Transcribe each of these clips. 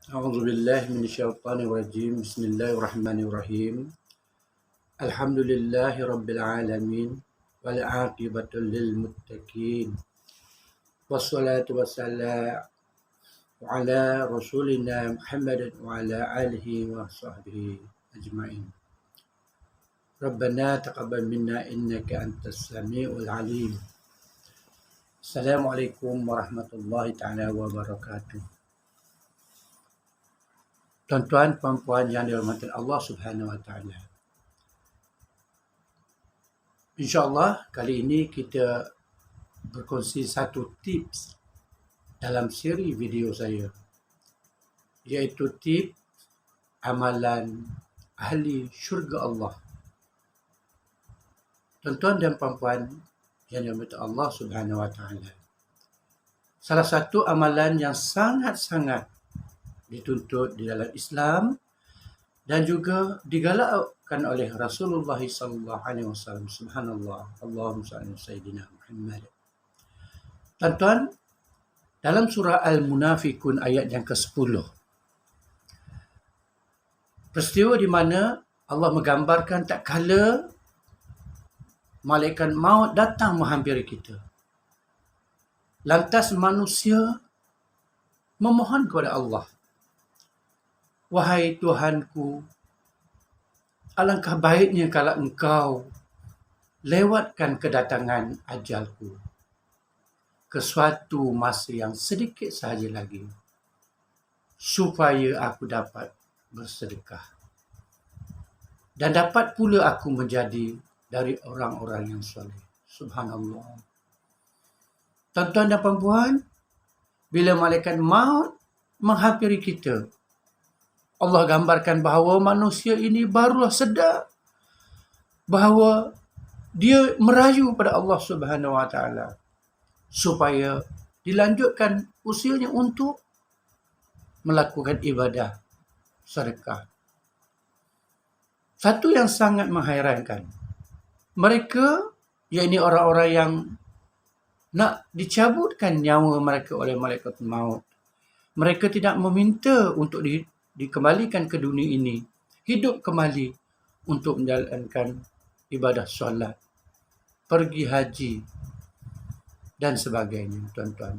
أعوذ بالله من الشيطان الرجيم بسم الله الرحمن الرحيم الحمد لله رب العالمين والعاقبة للمتقين والصلاة والسلام على رسولنا محمد وعلى آله وصحبه أجمعين ربنا تقبل منا إنك أنت السميع العليم. Assalamualaikum warahmatullahi taala wabarakatuh. Tuan-tuan, puan-puan yang dirahmati Allah Subhanahu wa taala. InsyaAllah kali ini kita berkongsi satu tips dalam siri video saya, iaitu tips amalan ahli syurga Allah. Tuan-tuan dan puan-puan yang dirahmati Allah Subhanahu wa taala. Salah satu amalan yang sangat-sangat dituntut di dalam Islam dan juga digalakkan oleh Rasulullah sallallahu alaihi wasallam. Subhanallah. Allahumma salli ala sayyidina Muhammad. Tuan-tuan, dalam surah Al-Munafikun ayat yang ke-10, peristiwa di mana Allah menggambarkan tak kala malaikat maut datang menghampiri kita. Lantas manusia memohon kepada Allah, "Wahai Tuhanku, alangkah baiknya kalau Engkau lewatkan kedatangan ajalku ke suatu masa yang sedikit sahaja lagi, supaya aku dapat bersedekah dan dapat pula aku menjadi dari orang-orang yang soleh." Subhanallah. Tuan-tuan dan puan-puan, bila malaikat maut menghampiri kita, Allah gambarkan bahawa manusia ini barulah sedar bahawa dia merayu pada Allah Subhanahu wa taala supaya dilanjutkan usianya untuk melakukan ibadah sedekah. Satu yang sangat menghairankan, mereka, yakni orang-orang yang nak dicabutkan nyawa mereka oleh malaikat maut, mereka tidak meminta untuk dikembalikan ke dunia ini, hidup kembali untuk menjalankan ibadah solat, pergi haji dan sebagainya, tuan-tuan.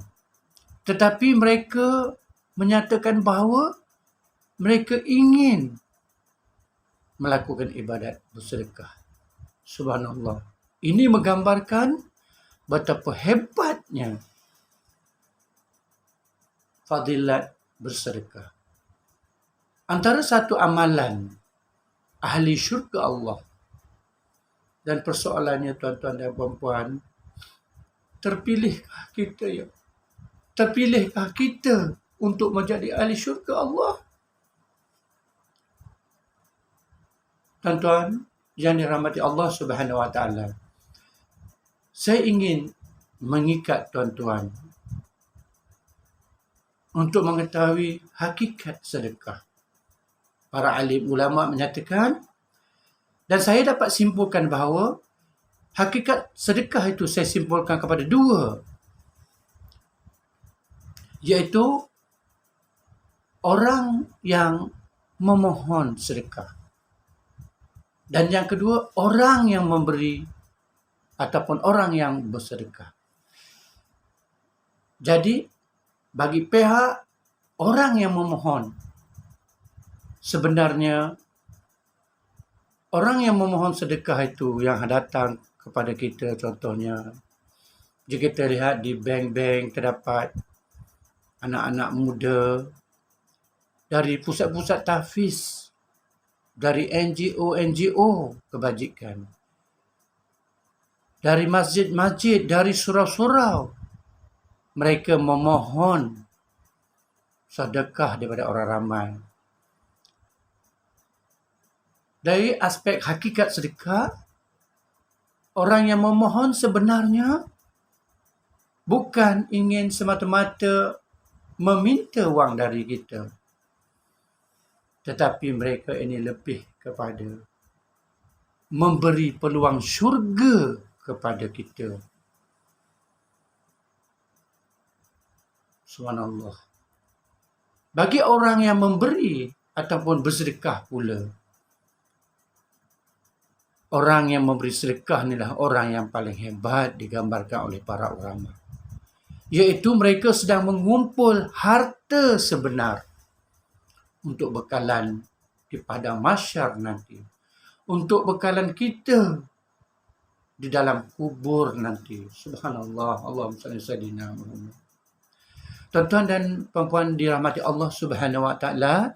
Tetapi mereka menyatakan bahawa mereka ingin melakukan ibadat bersedekah. Subhanallah. Ini menggambarkan betapa hebatnya fadilat bersedekah. Antara satu amalan ahli syurga Allah. Dan persoalannya, tuan-tuan dan puan-puan, terpilihkah kita ya? Terpilihkah kita untuk menjadi ahli syurga Allah? Tuan-tuan yang dirahmati Allah Subhanahu wa taala, saya ingin mengikat tuan-tuan untuk mengetahui hakikat sedekah. Para alim ulama menyatakan, dan saya dapat simpulkan bahawa hakikat sedekah itu saya simpulkan kepada dua, iaitu orang yang memohon sedekah, dan yang kedua orang yang memberi ataupun orang yang bersedekah. Jadi bagi pihak orang yang memohon, sebenarnya orang yang memohon sedekah itu yang datang kepada kita, contohnya jika kita lihat di bank-bank terdapat anak-anak muda dari pusat-pusat tahfiz, dari NGO kebajikan, dari masjid-masjid, dari surau-surau, mereka memohon sedekah daripada orang ramai. Dari aspek hakikat sedekah, orang yang memohon sebenarnya bukan ingin semata-mata meminta wang dari kita, tetapi mereka ini lebih kepada memberi peluang syurga kepada kita. Subhanallah. Bagi orang yang memberi ataupun bersedekah pula, orang yang memberi sedekah inilah orang yang paling hebat digambarkan oleh para ulama. Iaitu mereka sedang mengumpul harta sebenar untuk bekalan di padang mahsyar nanti. Untuk bekalan kita di dalam kubur nanti. Subhanallah. Allahumma salli sayyidina Muhammad. Tuan-tuan dan puan-puan dirahmati Allah Subhanahu Wa Taala,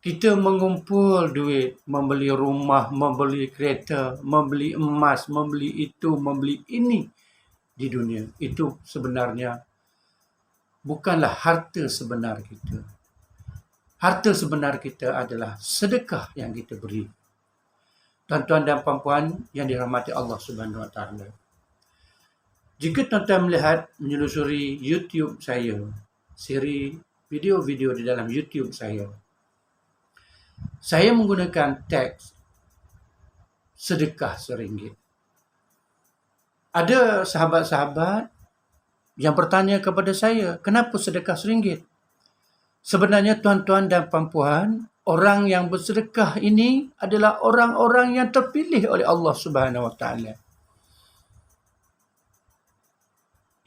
kita mengumpul duit, membeli rumah, membeli kereta, membeli emas, membeli itu, membeli ini di dunia. Itu sebenarnya bukanlah harta sebenar kita. Harta sebenar kita adalah sedekah yang kita beri. Tuan-tuan dan puan-puan yang dirahmati Allah Subhanahu Wa Taala. Jika tuan-tuan melihat menyelusuri YouTube saya, siri video-video di dalam YouTube saya menggunakan teks sedekah RM1. Ada sahabat-sahabat yang bertanya kepada saya, kenapa sedekah RM1? Sebenarnya tuan-tuan dan puan-puan, orang yang bersedekah ini adalah orang-orang yang terpilih oleh Allah Subhanahu Wa Taala.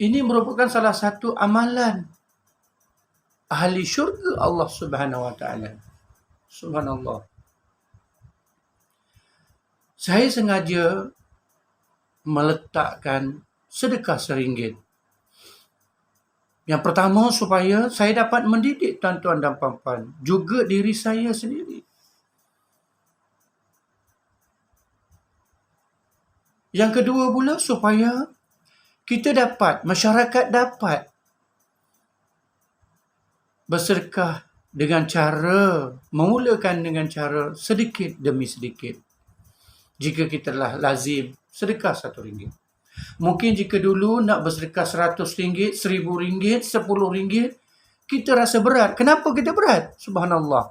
Ini merupakan salah satu amalan ahli syurga Allah Subhanahu Wa Taala. Subhanallah. Saya sengaja meletakkan sedekah RM1. Yang pertama, supaya saya dapat mendidik tuan-tuan dan puan-puan, juga diri saya sendiri. Yang kedua pula, supaya kita dapat, masyarakat dapat bersedekah dengan cara, memulakan dengan cara sedikit demi sedikit. Jika kita telah lazim sedekah RM1. Mungkin jika dulu nak bersedekah RM100, RM1,000, RM10, kita rasa berat. Kenapa kita berat? Subhanallah.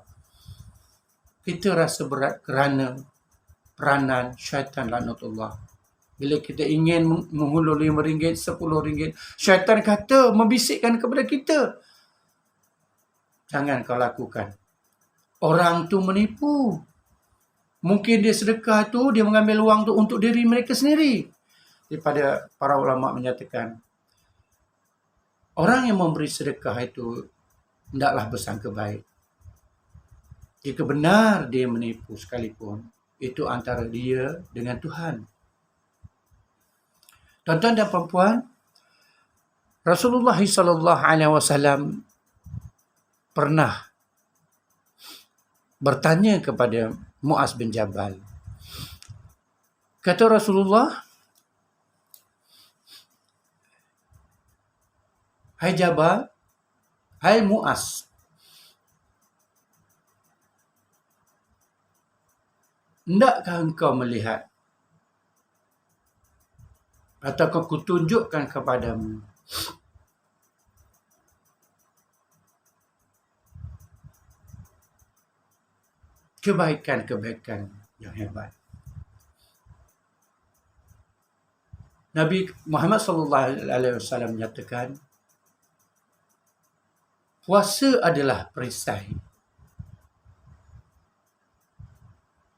Kita rasa berat kerana peranan syaitan laknatullah. Bila kita ingin menghulur RM5, RM10, syaitan kata, membisikkan kepada kita, jangan kau lakukan. Orang tu menipu. Mungkin dia sedekah tu, dia mengambil wang tu untuk diri mereka sendiri. Daripada para ulama menyatakan, orang yang memberi sedekah itu hendaklah bersangka baik. Jika benar dia menipu sekalipun, itu antara dia dengan Tuhan. Tuan-tuan dan puan-puan, Rasulullah SAW pernah bertanya kepada Muaz bin Jabal. Kata Rasulullah, hai Jabal, hai Muaz, hendakkah engkau melihat ataukah kutunjukkan kepadamu kebaikan-kebaikan yang hebat? Nabi Muhammad SAW menyatakan, puasa adalah perisai.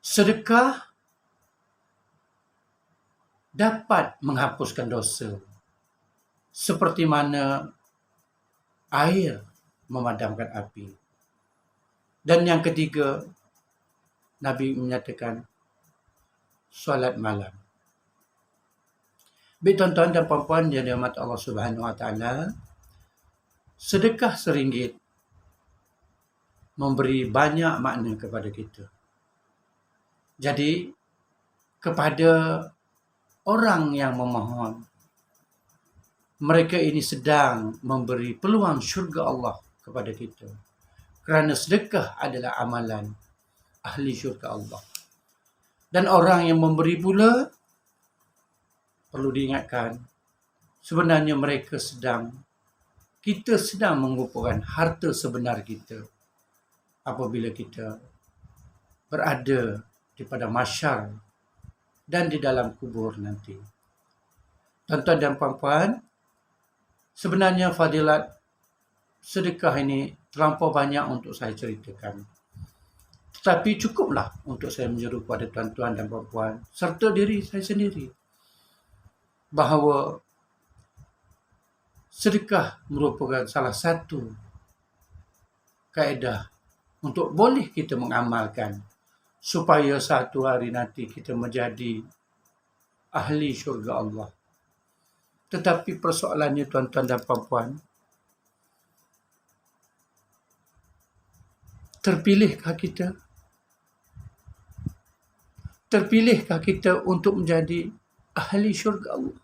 Sedekah dapat menghapuskan dosa, seperti mana air memadamkan api. Dan yang ketiga, Nabi menyatakan solat malam. Baik tuan-tuan dan puan-puan yang dirahmati Allah Subhanahu Wa Taala, sedekah RM1 memberi banyak makna kepada kita. Jadi, kepada orang yang memohon, mereka ini sedang memberi peluang syurga Allah kepada kita. Kerana sedekah adalah amalan ahli syurga Allah. Dan orang yang memberi pula, perlu diingatkan, sebenarnya kita sedang mengumpulkan harta sebenar kita apabila kita berada di pada mahsyar dan di dalam kubur nanti. Tuan-tuan dan puan-puan, sebenarnya fadilat sedekah ini terlampau banyak untuk saya ceritakan. Tetapi cukuplah untuk saya menyeru kepada tuan-tuan dan puan-puan serta diri saya sendiri bahawa sedekah merupakan salah satu kaedah untuk boleh kita mengamalkan supaya satu hari nanti kita menjadi ahli syurga Allah. Tetapi persoalannya tuan-tuan dan puan-puan, terpilihkah kita? Terpilihkah kita untuk menjadi ahli syurga Allah?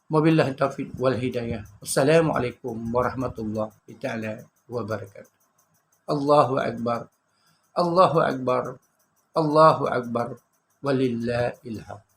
Wabillahi taufiq wal hidayah. Wassalamualaikum warahmatullahi taala wabarakatuh. Allahu akbar. Allahu akbar. Allahu akbar. Walillahil hamd.